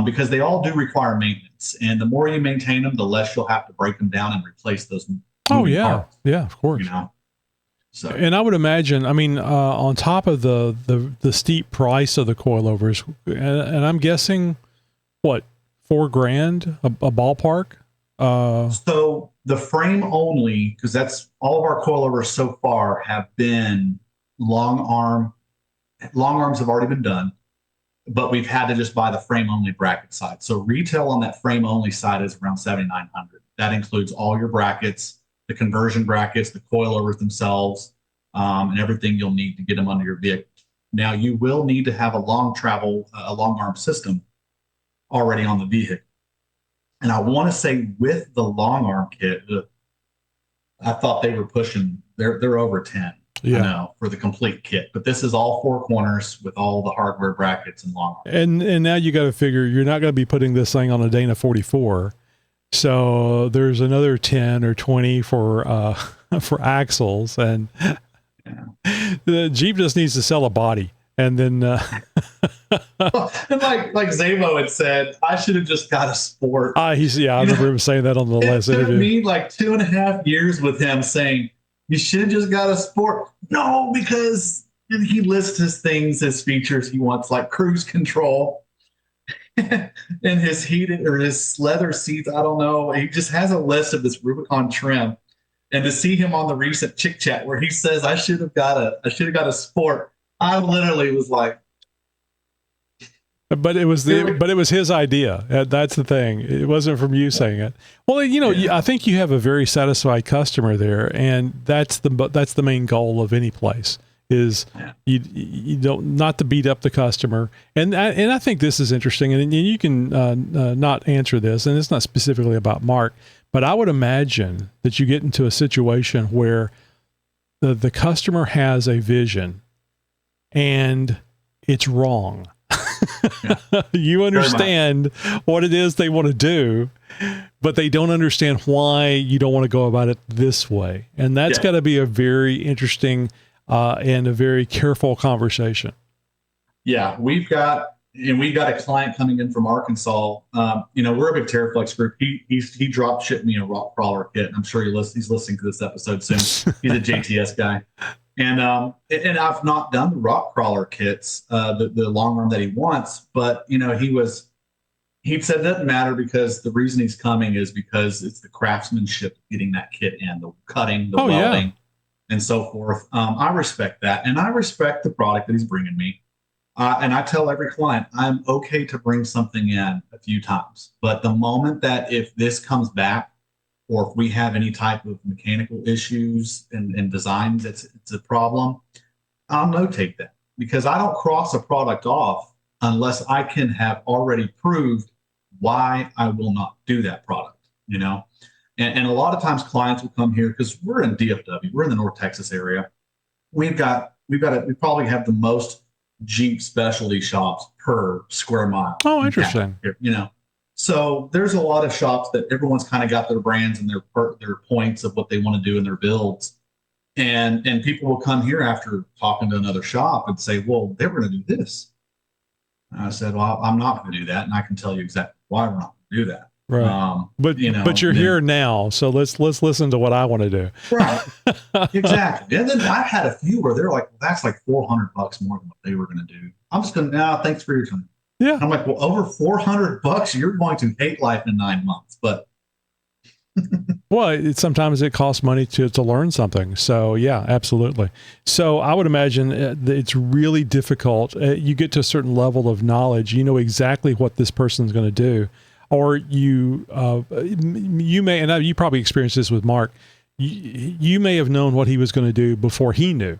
Because they all do require maintenance. And the more you maintain them, the less you'll have to break them down and replace those. Parts, of course. So, and I would imagine, I mean, on top of the steep price of the coilovers, and I'm guessing, what, $4,000 a ballpark? So the frame only, because that's all of our coilovers so far have been long arm. Long arms have already been done, but we've had to just buy the frame only bracket side. So retail on that frame only side is around $7,900. That includes all your brackets, the conversion brackets, the coilovers themselves, and everything you'll need to get them under your vehicle. Now, you will need to have a long arm system already on the vehicle. And I want to say with the long arm kit, I thought they were pushing, they're over 10 for the complete kit. But this is all four corners with all the hardware brackets and long arm. And now you got to figure you're not going to be putting this thing on a Dana 44. So there's another 10 or 20 for axles, and the Jeep just needs to sell a body. And then, and like Zabo had said, I should have just got a Sport. I remember him saying that on the last interview. It took me like 2.5 years with him saying, you should have just got a Sport. No, because he lists his things, his features he wants, like cruise control. And his heated or his leather seats, I don't know. He just has a list of this Rubicon trim. And to see him on the recent Chick Chat where he says, I should have got a Sport, I literally was like. But it was his idea. That's the thing. It wasn't from you saying it. Well, I think you have a very satisfied customer there, and that's the main goal of any place. Is you don't not to beat up the customer, and I think this is interesting, and you can not answer this, and it's not specifically about Mark, but I would imagine that you get into a situation where the customer has a vision, and it's wrong. You understand what it is they want to do, but they don't understand why you don't want to go about it this way. And that's got to be a very interesting and a very careful conversation. Yeah, we've got a client coming in from Arkansas. We're a big Terraflex group. He drop shipped me a rock crawler kit. I'm sure he's listening to this episode soon. He's a JTS guy. And I've not done the rock crawler kits, the long arm that he wants, but he said it doesn't matter because the reason he's coming is because it's the craftsmanship getting that kit in, the cutting, the welding, and so forth. I respect that, and I respect the product that he's bringing me. And I tell every client, I'm okay to bring something in a few times, but the moment that if this comes back, or if we have any type of mechanical issues and design it's a problem, I'll notate that, because I don't cross a product off unless I can have already proved why I will not do that product, And a lot of times clients will come here because we're in DFW, we're in the North Texas area. We probably have the most Jeep specialty shops per square mile. Oh, interesting. Here, So there's a lot of shops that everyone's kind of got their brands and their points of what they want to do in their builds. And people will come here after talking to another shop and say, well, they were going to do this. And I said, well, I'm not going to do that. And I can tell you exactly why we're not going to do that. Right. But you're here now. So let's listen to what I want to do. Right. Exactly. And then I've had a few where they're like, well, that's like $400 more than what they were going to do. I'm just going to, thanks for your time. Yeah. I'm like, well, over $400, you're going to hate life in 9 months. But well, sometimes it costs money to learn something. So yeah, absolutely. So I would imagine it's really difficult. You get to a certain level of knowledge, you know exactly what this person's going to do, or you may, and you probably experienced this with Mark. You may have known what he was going to do before he knew.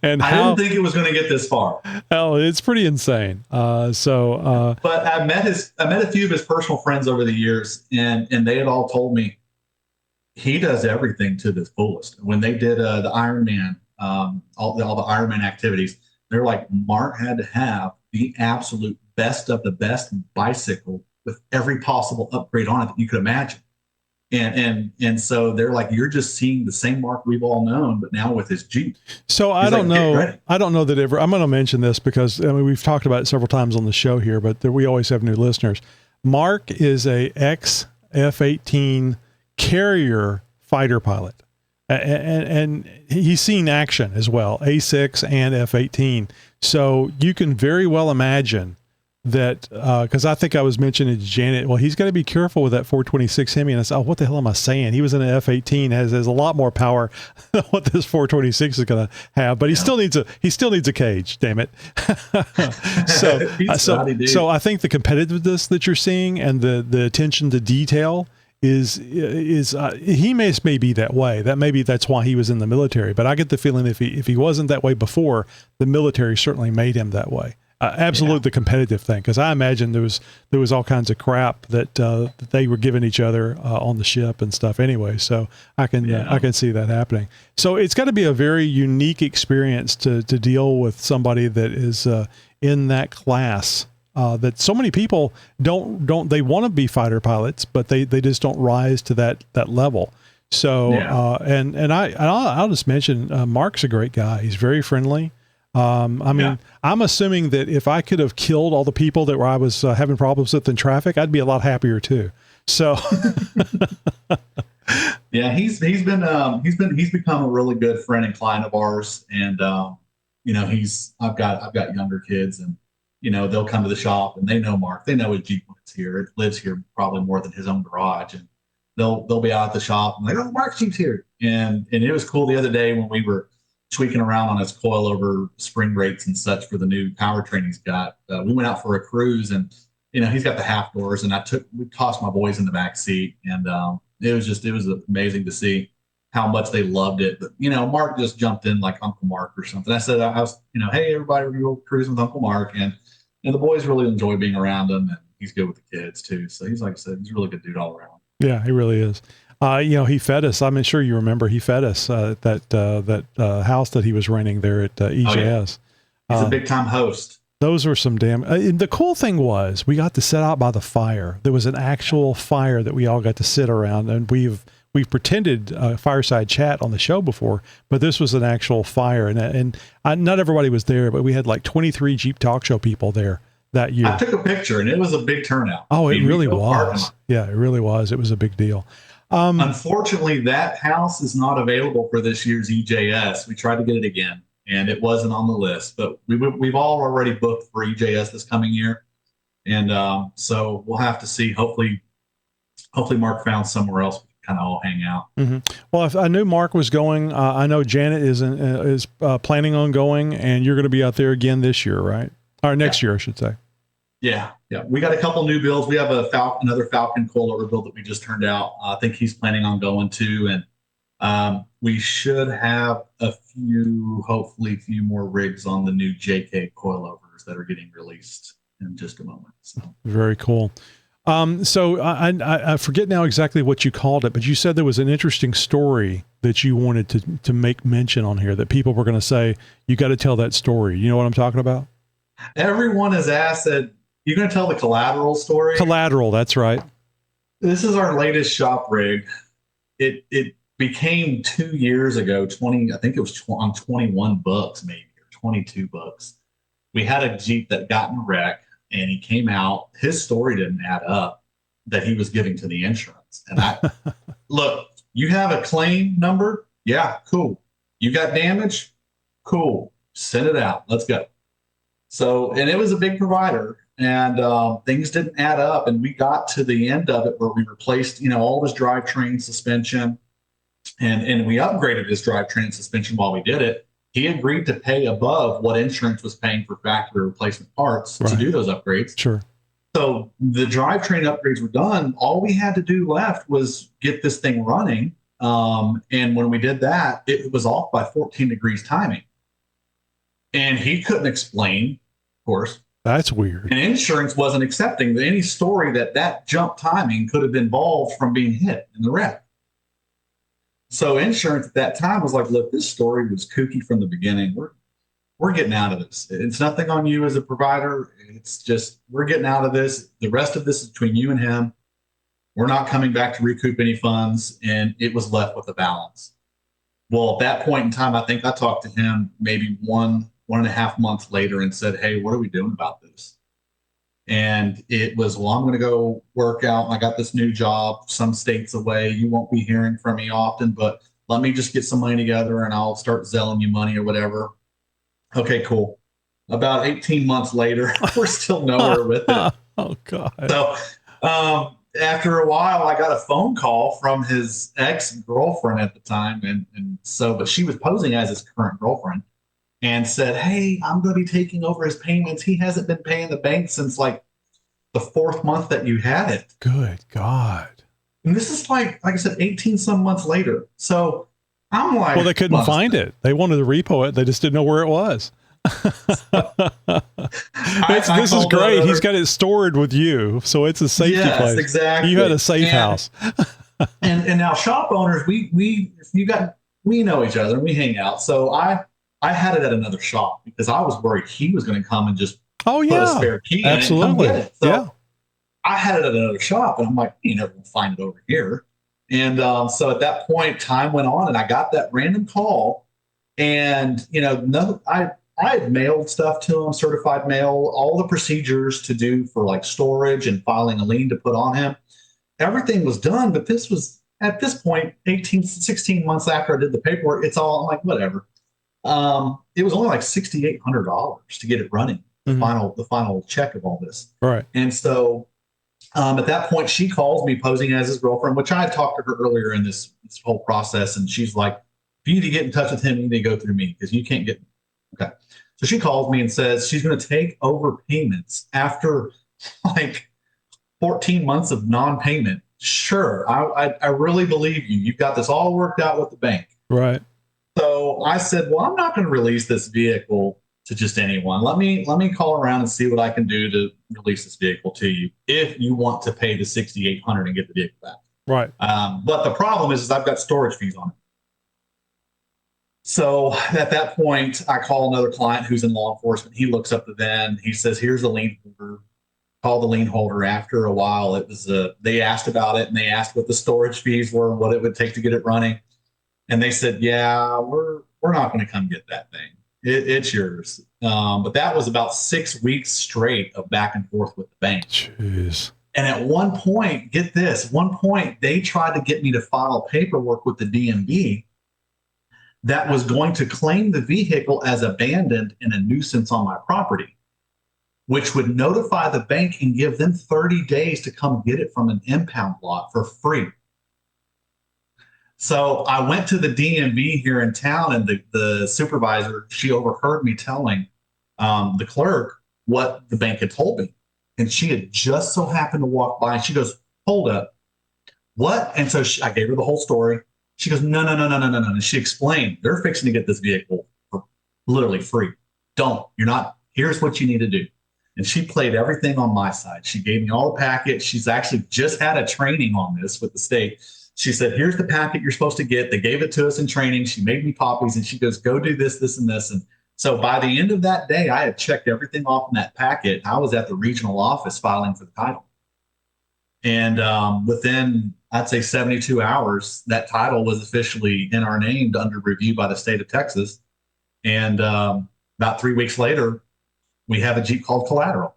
And I didn't think it was going to get this far. Oh, it's pretty insane. But I met a few of his personal friends over the years, and they had all told me he does everything to the fullest. When they did the Ironman, all the Ironman activities, they're like, Mark had to have the absolute best of the best bicycle with every possible upgrade on it that you could imagine. And so they're like, you're just seeing the same Mark we've all known, but now with his Jeep. So I don't know that ever, I'm going to mention this because we've talked about it several times on the show here, but we always have new listeners. Mark is a ex F-18 carrier fighter pilot. And he's seen action as well, A6 and F-18. So you can very well imagine that, because I think I was mentioning to Janet, well, he's got to be careful with that 426 Hemi. And I said, oh, what the hell am I saying? He was in an F-18, has a lot more power than what this 426 is going to have, but he still needs a cage, damn it. So I think the competitiveness that you're seeing and the attention to detail is he may be that way. That's why he was in the military. But I get the feeling if he wasn't that way before, the military certainly made him that way. The competitive thing, because I imagine there was all kinds of crap that they were giving each other on the ship and stuff anyway. So I can see that happening. So it's got to be a very unique experience to deal with somebody that is in that class. That so many people don't they want to be fighter pilots, but they just don't rise to that level. So I'll just mention Mark's a great guy. He's very friendly. I'm assuming that if I could have killed all the people that I was having problems with in traffic, I'd be a lot happier too. So, yeah, he's become a really good friend and client of ours. And, I've got younger kids, and, they'll come to the shop and they know Mark, they know his Jeep when it's here. It lives here probably more than his own garage. And they'll be out at the shop and like, oh, Mark's Jeep's here. And it was cool the other day when we were tweaking around on his coilover spring rates and such for the new powertrain he's got. We went out for a cruise, and he's got the half doors, and we tossed my boys in the back seat, and it was amazing to see how much they loved it. But Mark just jumped in like Uncle Mark or something. I said I was hey everybody, we're gonna go cruising with Uncle Mark, and the boys really enjoy being around him, and he's good with the kids too. So he's, like I said, he's a really good dude all around. Yeah, he really is. He fed us. I'm sure you remember he fed us at that house that he was renting there at EJS. He's a big time host. Those were some damn. The cool thing was we got to sit out by the fire. There was an actual fire that we all got to sit around, and we've pretended fireside chat on the show before, but this was an actual fire, and not everybody was there, but we had like 23 Jeep Talk Show people there that year. I took a picture, and it was a big turnout. Oh, it really was. Yeah, it really was. It was a big deal. Unfortunately, that house is not available for this year's EJS. We tried to get it again, and it wasn't on the list. But we've all already booked for EJS this coming year, and so we'll have to see. Hopefully, Mark found somewhere else we can kind of all hang out. Mm-hmm. Well, if I knew Mark was going, I know Janet is planning on going, and you're going to be out there again this year, right? Or next year, I should say. Yeah. We got a couple new builds. We have another Falcon coilover build that we just turned out. I think he's planning on going too, and we should have hopefully a few more rigs on the new JK coilovers that are getting released in just a moment. So. Very cool. So I forget now exactly what you called it, but you said there was an interesting story that you wanted to make mention on here that people were going to say, you got to tell that story. You know what I'm talking about? Everyone has asked that. You're going to tell the collateral story? Collateral, that's right. This is our latest shop rig. It became 2 years ago, I think it was on 21 bucks maybe, or 22 bucks. We had a Jeep that got in a wreck, and he came out. His story didn't add up that he was giving to the insurance. And look, you have a claim number? Yeah, cool. You got damage? Cool. Send it out. Let's go. So, and it was a big provider. And things didn't add up, and we got to the end of it where we replaced, all of his drivetrain suspension, and we upgraded his drivetrain suspension while we did it. He agreed to pay above what insurance was paying for factory replacement parts to do those upgrades. Sure. So the drivetrain upgrades were done. All we had to do left was get this thing running. And when we did that, it was off by 14 degrees timing. And he couldn't explain, of course. That's weird. And insurance wasn't accepting any story that jump timing could have been involved from being hit in the wreck. So insurance at that time was like, look, this story was kooky from the beginning. We're getting out of this. It's nothing on you as a provider. It's just, we're getting out of this. The rest of this is between you and him. We're not coming back to recoup any funds. And it was left with a balance. Well, at that point in time, I think I talked to him maybe 1.5 months later and said, hey, what are we doing about this? And it was, well, I'm going to go work out. I got this new job some states away. You won't be hearing from me often, but let me just get some money together and I'll start zelling you money or whatever. Okay, cool. About 18 months later, we're still nowhere with it. Oh, God. So after a while, I got a phone call from his ex-girlfriend at the time. But she was posing as his current girlfriend. And said, hey, I'm going to be taking over his payments. He hasn't been paying the bank since like the 4th month that you had it. Good God. And this is like I said, 18 some months later. So I'm like, well, they couldn't find it. They wanted to repo it. They just didn't know where it was. This is great. He's got it stored with you. So it's a safety place. Exactly. You had a safe house. and now shop owners, we know each other and we hang out. So I had it at another shop because I was worried he was going to come and just put a spare key in it and come get it. So I had it at another shop, and I'm like, you never will find it over here. And so at that point, time went on, and I got that random call, and I had mailed stuff to him, certified mail, all the procedures to do for like storage and filing a lien to put on him. Everything was done, but this was at this point 16 months after I did the paperwork. I'm like, whatever. It was only like $6,800 to get it running, the final check of all this. Right. And so at that point, she calls me posing as his girlfriend, which I had talked to her earlier in this whole process. And she's like, if you need to get in touch with him, you need to go through me because you can't get. Okay. So she calls me and says she's going to take over payments after like 14 months of non-payment. Sure. I really believe you. You've got this all worked out with the bank. Right. So I said, well, I'm not going to release this vehicle to just anyone. Let me call around and see what I can do to release this vehicle to you if you want to pay the $6,800 and get the vehicle back. Right. But the problem is I've got storage fees on it. So at that point, I call another client who's in law enforcement. He looks up the VIN. He says, "Here's the lien holder." Call the lien holder. After a while, it was they asked about it, and they asked what the storage fees were and what it would take to get it running. And they said, "Yeah, we're not going to come get that thing. It's yours." But that was about 6 weeks straight of back and forth with the bank. Jeez. And at one point, get this, one point they tried to get me to file paperwork with the DMV that was going to claim the vehicle as abandoned and a nuisance on my property, which would notify the bank and give them 30 days to come get it from an impound lot for free. So I went to the DMV here in town, and the supervisor, she overheard me telling the clerk what the bank had told me. And she had just so happened to walk by, and she goes, "Hold up. What?" And so I gave her the whole story. She goes, "No, no, no, no, no, no, no." And she explained, "They're fixing to get this vehicle for literally free. Don't. You're not. Here's what you need to do." And she played everything on my side. She gave me all the packets. She's actually just had a training on this with the state. She said, "Here's the packet you're supposed to get." They gave it to us in training. She made me copies, and she goes, "Go do this, this, and this." And so by the end of that day, I had checked everything off in that packet. I was at the regional office filing for the title. And within, I'd say 72 hours, that title was officially in our name under review by the state of Texas. And about 3 weeks later, we have a Jeep called Collateral.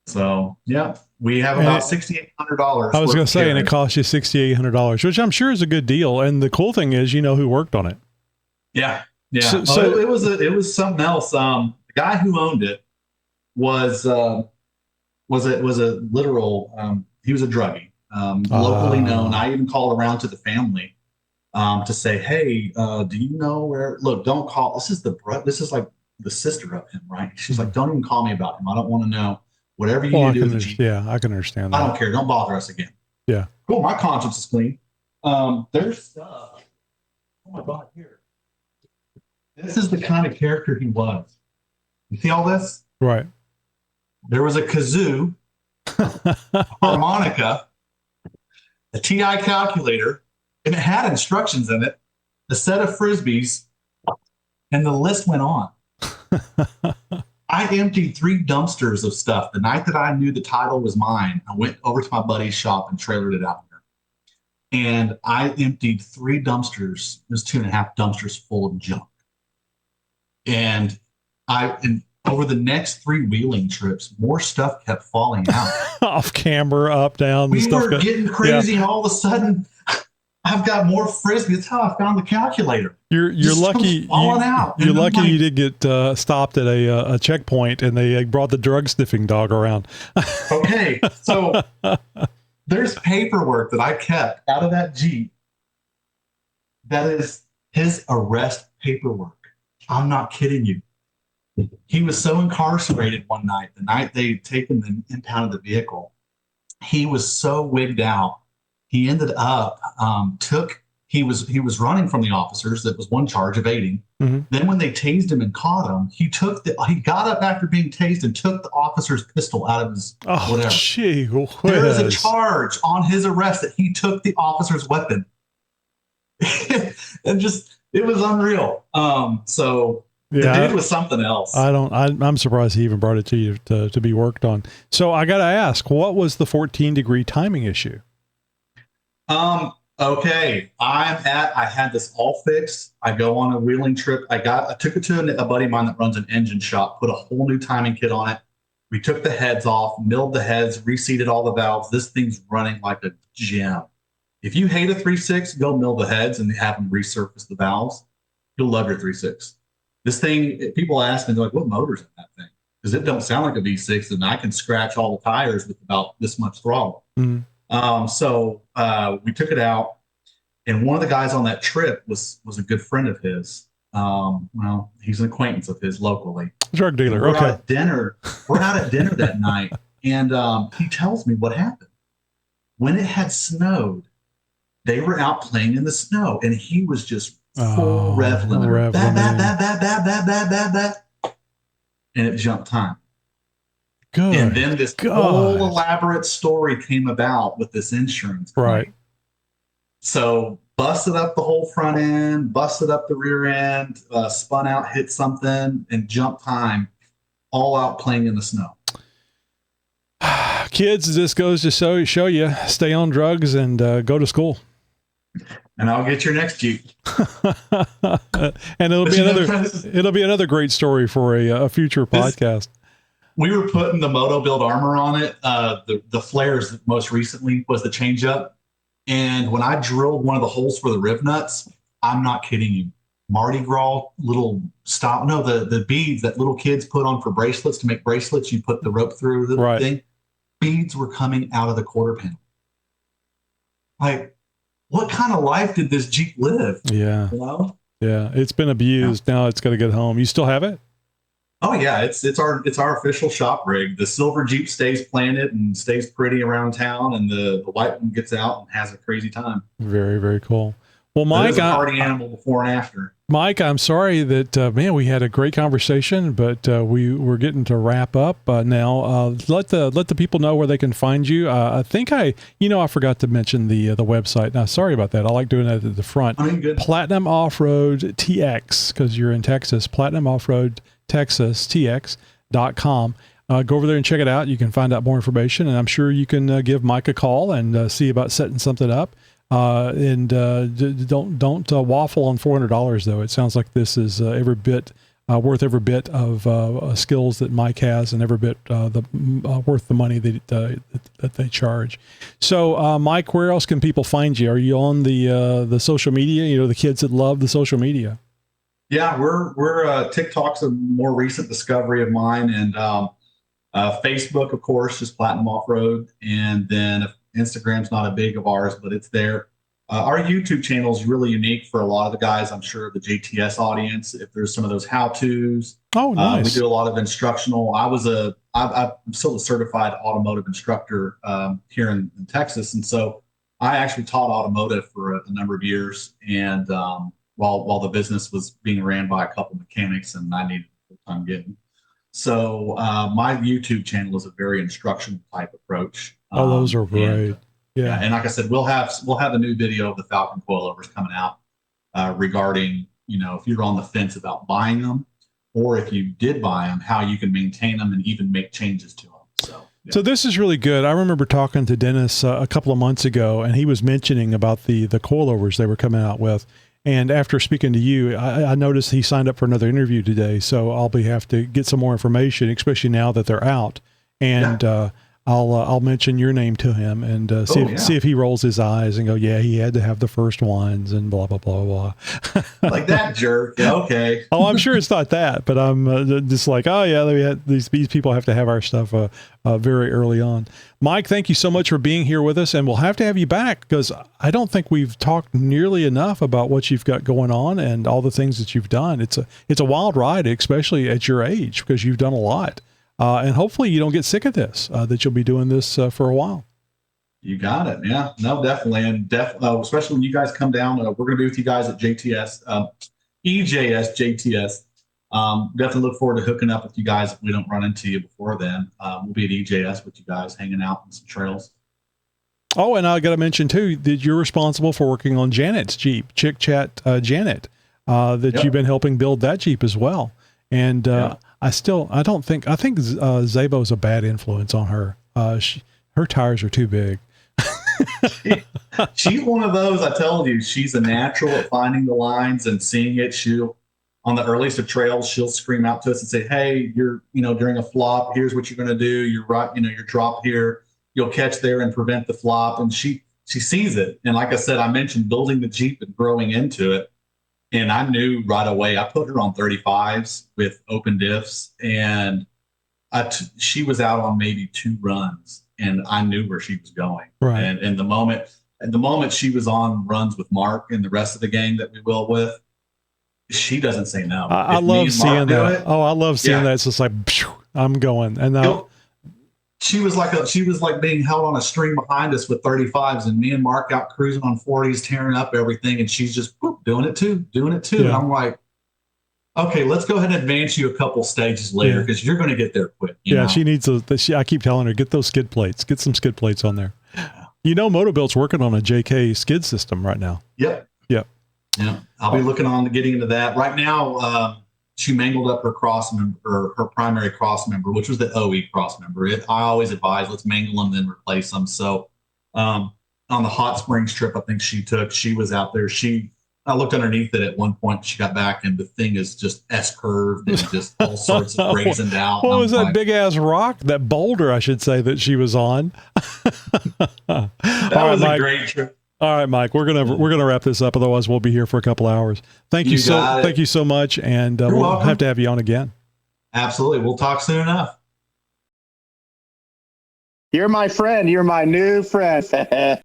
So, yeah, we have about $6,800. I was going to say, and it cost you $6,800, which I'm sure is a good deal. And the cool thing is, you know who worked on it. Yeah. Yeah. So it was something else. The guy who owned it was a literal, he was a druggie, locally known. I even called around to the family to say, "Hey, do you know where, look, don't call. This is like the sister of him, right?" She's like, "Don't even call me about him. I don't want to know. Whatever you need to do." Yeah, I can understand that. I don't care. Don't bother us again. Yeah. Cool. My conscience is clean. There's stuff. Oh my God, here. This is the kind of character he was. You see all this? Right. There was a kazoo, harmonica, a TI calculator, and it had instructions in it, a set of Frisbees, and the list went on. I emptied 3 dumpsters of stuff. The night that I knew the title was mine, I went over to my buddy's shop and trailered it out here. And I emptied 3 dumpsters. There's 2.5 dumpsters full of junk. And over the next 3 wheeling trips, more stuff kept falling out. Off camera, up, down. We were getting crazy, and all of a sudden, I've got more Frisbee. That's how I found the calculator. You're lucky. You're lucky you did get stopped at a checkpoint, and they brought the drug sniffing dog around. Okay, so there's paperwork that I kept out of that Jeep. That is his arrest paperwork. I'm not kidding you. He was so incarcerated one night, the night they'd taken the impounded the vehicle. He was so wigged out. He ended up he was running from the officers. That was one charge, evading. Mm-hmm. Then when they tased him and caught him, he got up after being tased and took the officer's pistol out of his whatever. Gee whiz. There is a charge on his arrest that he took the officer's weapon. And it was unreal. So the dude was something else. I'm surprised he even brought it to you to be worked on. So I got to ask, what was the 14-degree timing issue? Okay. I had this all fixed. I go on a wheeling trip. I took it to a buddy of mine that runs an engine shop, put a whole new timing kit on it. We took the heads off, milled the heads, reseated all the valves. This thing's running like a gem. If you hate a 3.6, go mill the heads and have them resurface the valves. You'll love your 3.6. This thing, people ask me, they're like, "What motor's in that thing?" Because it don't sound like a V6, and I can scratch all the tires with about this much throttle. Mm-hmm. So we took it out, and one of the guys on that trip was a good friend of his. Well, he's an acquaintance of his locally. Drug dealer. We're out at dinner. We're out at dinner that night, and he tells me what happened. When it had snowed, they were out playing in the snow, and he was just full rev limiter. And it jumped time. Good. And then this whole elaborate story came about with this insurance claim. Right. So busted up the whole front end, busted up the rear end, spun out, hit something, and jump time, all out playing in the snow. Kids, this goes to show you, stay on drugs and go to school. And I'll get your next Jeep. And it'll be another great story for a future podcast. We were putting the Moto Build armor on it. The flares most recently was the change up. And when I drilled one of the holes for the rib nuts, I'm not kidding you. Mardi Gras little the beads that little kids put on for bracelets to make bracelets, you put the rope through the thing. Beads were coming out of the quarter panel. Like, what kind of life did this Jeep live? Yeah. You know? Yeah. It's been abused. Yeah. Now it's got to get home. You still have it? Oh yeah. It's our official shop rig. The silver Jeep stays planted and stays pretty around town, and the white one gets out and has a crazy time. Very, very cool. Well, Mike, it's a party animal before and after. Mike, I'm sorry that, we had a great conversation, but we're getting to wrap up now. Let the people know where they can find you. I think I forgot to mention the website. Now, sorry about that. I like doing that at the front. I mean, good. Platinum Off-Road TX, because you're in Texas. Platinum Off-Road Texas TX.com. Go over there and check it out. You can find out more information, and I'm sure you can give Mike a call and see about setting something up. Don't waffle on $400 though. It sounds like this is every bit worth every bit of skills that Mike has, and every bit worth the money that they charge. So, Mike, where else can people find you? Are you on the social media? You know, the kids that love the social media. Yeah, we're TikTok's a more recent discovery of mine, and Facebook, of course, just Platinum Off-Road, and then Instagram's not a big of ours, but it's there. Our YouTube channel is really unique for a lot of the guys, I'm sure, the JTS audience. If there's some of those how-tos, oh, nice. We do a lot of instructional. I'm still a certified automotive instructor here in Texas, and so I actually taught automotive for a number of years. And while the business was being ran by a couple mechanics, and I needed full-time getting. So my YouTube channel is a very instructional type approach. Oh, those are great. Yeah. And like I said, we'll have a new video of the Falcon coilovers coming out regarding, if you're on the fence about buying them, or if you did buy them, how you can maintain them and even make changes to them. So this is really good. I remember talking to Dennis a couple of months ago, and he was mentioning about the coilovers they were coming out with. And after speaking to you, I noticed he signed up for another interview today. So I'll have to get some more information, especially now that they're out. And I'll mention your name to him and see if he rolls his eyes and go, yeah, he had to have the first ones and blah, blah, blah, blah. Like that jerk. Yeah, okay. Oh, I'm sure it's not that, but I'm just like, oh yeah, these people have to have our stuff very early on. Mike, thank you so much for being here with us, and we'll have to have you back because I don't think we've talked nearly enough about what you've got going on and all the things that you've done. It's a wild ride, especially at your age, because you've done a lot. And hopefully you don't get sick of this, that you'll be doing this for a while. You got it. Yeah, no, definitely. And especially when you guys come down, we're going to be with you guys at JTS, EJS, JTS. Definitely look forward to hooking up with you guys if we don't run into you before then. We'll be at EJS with you guys, hanging out on some trails. Oh, and I got to mention too, that you're responsible for working on Janet's Jeep, Chick Chat Janet, you've been helping build that Jeep as well. And, I think Zabo's a bad influence on her. Her tires are too big. She's one of those, I told you, she's a natural at finding the lines and seeing it. On the earliest of trails, she'll scream out to us and say, hey, you're, during a flop, here's what you're going to do. You're right. Your drop here, you'll catch there and prevent the flop. And she sees it. And like I said, I mentioned building the Jeep and growing into it. And I knew right away, I put her on 35s with open diffs, and she was out on maybe 2 runs, and I knew where she was going. Right. And the moment she was on runs with Mark and the rest of the gang that we will with, she doesn't say no. I love seeing that. I love seeing that. It's just like, I'm going. And now she was like being held on a string behind us with 35s, and me and Mark out cruising on 40s, tearing up everything. And she's just doing it too. Yeah. And I'm like, okay, let's go ahead and advance you a couple stages later because you're going to get there quick. You know? She needs I keep telling her, get those skid plates, get some skid plates on there. Motobilt's working on a JK skid system right now. Yep. Yep. Yeah. I'll be looking on to getting into that. Right now, she mangled up her cross member, her primary cross member, which was the OE cross member. I always advise, let's mangle them, then replace them. So on the Hot Springs trip, I think she was out there. I looked underneath it at one point. She got back, and the thing is just S-curved and just all sorts of brazened out. What was that big ass rock? That boulder, I should say, that she was on. That was a great trip. All right, Mike, we're gonna wrap this up. Otherwise, we'll be here for a couple hours. Thank you so much, and we'll welcome. have to have you on again. Absolutely, we'll talk soon enough. You're my friend. You're my new friend.